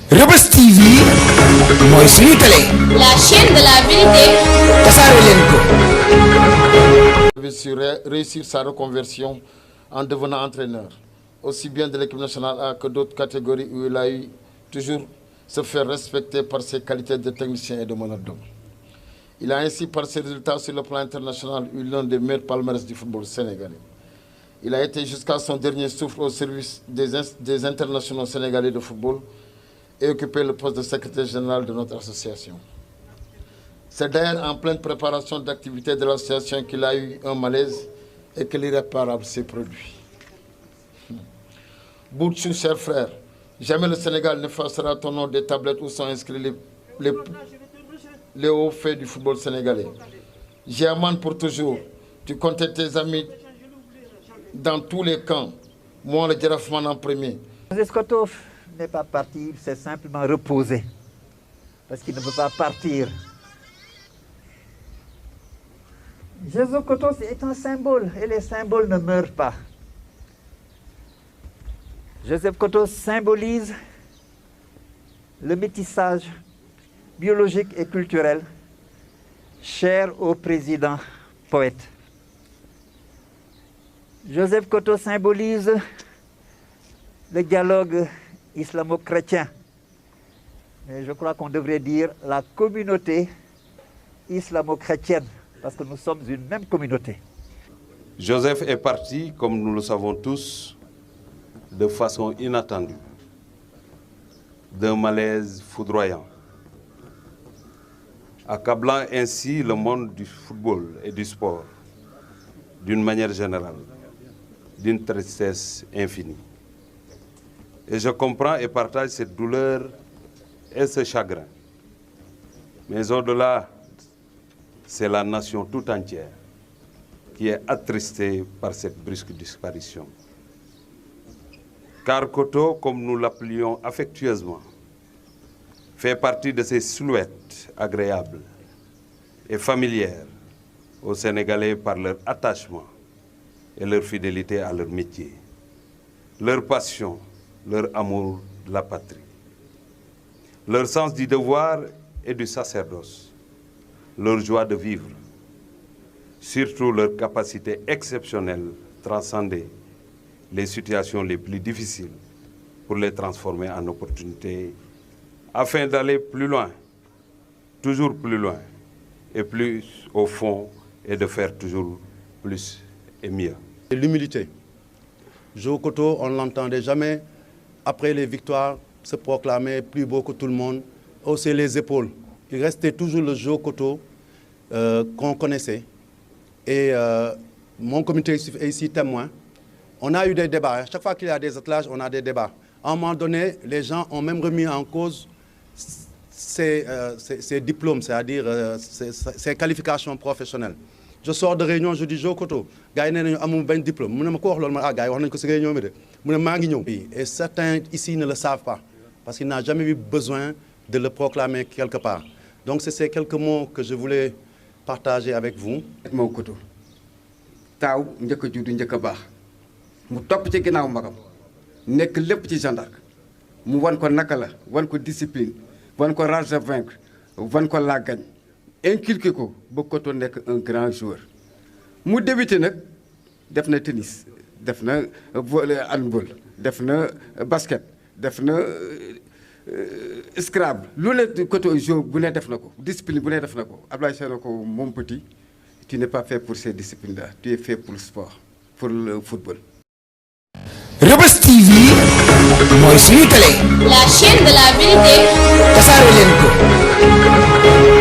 Rebus TV mooy suñu télé. La chaîne de la vérité. tasaare leen ko. Réussir sa reconversion en devenant entraîneur, aussi bien de l'équipe nationale A que d'autres catégories où il a eu toujours se faire respecter par ses qualités de technicien et de meneur d'hommes. Il a ainsi, par ses résultats sur le plan international, eu l'un des meilleurs palmarès du football sénégalais. Il a été jusqu'à son dernier souffle au service des internationaux sénégalais de football et occupé le poste de secrétaire général de notre association. C'est d'ailleurs en pleine préparation d'activité de l'association qu'il a eu un malaise et que l'irréparable s'est produit. Boutchou, cher frère, jamais le Sénégal n'effacera ton nom des tablettes où sont inscrits les hauts faits du football sénégalais. Géaman pour toujours, tu comptais tes amis dans tous les camps. Moi, le Djerafman en premier. Skotov n'est pas parti, il s'est simplement reposé. Parce qu'il ne peut pas partir. Joseph Koto est un symbole et les symboles ne meurent pas. Joseph Koto symbolise le métissage biologique et culturel cher au président poète. Joseph Koto symbolise le dialogue islamo-chrétien. Mais je crois qu'on devrait dire la communauté islamo-chrétienne, parce que nous sommes une même communauté. Joseph est parti, comme nous le savons tous, de façon inattendue, d'un malaise foudroyant, accablant ainsi le monde du football et du sport, d'une manière générale, d'une tristesse infinie. Et je comprends et partage cette douleur et ce chagrin. Mais au-delà, c'est la nation tout entière qui est attristée par cette brusque disparition. Car Koto, comme nous l'appelions affectueusement, fait partie de ces silhouettes agréables et familières aux Sénégalais par leur attachement et leur fidélité à leur métier, leur passion, leur amour de la patrie, leur sens du devoir et du sacerdoce, leur joie de vivre, surtout leur capacité exceptionnelle de transcender les situations les plus difficiles pour les transformer en opportunités afin d'aller plus loin, toujours plus loin et plus au fond et de faire toujours plus et mieux. L'humilité. Jo Koto, on ne l'entendait jamais, après les victoires, se proclamer plus beau que tout le monde, hausser les épaules. Il restait toujours le Jo Koto qu'on connaissait. Et mon comité est ici témoin. On a eu des débats. Chaque fois qu'il y a des attelages, on a des débats. À un moment donné, les gens ont même remis en cause ses diplômes, c'est-à-dire ses qualifications professionnelles. Je sors de réunion, je dis Jo Koto, gars yi amul benn diplôme. Mu ne ma ko wax loolu ma gars yi wax nañ ko ci réunion bi de. Mu ne maa ngi ñëw. Et certains ici ne le savent pas parce qu'il n'a jamais eu besoin de le proclamer quelque part. Donc c'est ces quelques mots que je voulais partager avec vous. Moo Koto taaw njëkk a juddu njëkk a baax mu topp ci ginnaaw magam nekk lépp ci gendarme mu wan ko naka la wan ko discipline wan ko rage à vaincre wan ko la gagne inculqué ko ba Koto nekk un grand joueur mu débuté nag def na tennis def na volley handball def na basket def na Scrabble lu ne Koto jeu bu ne def na ko discipline bu ne def na ko Ablaye Sène na ko mon petit tu n'es pas fait pour ces disciplines-là tu es fait pour le sport pour le football. Rebus TV mooy suñu télé. La chaîne de la vérité. tasaare leen ko.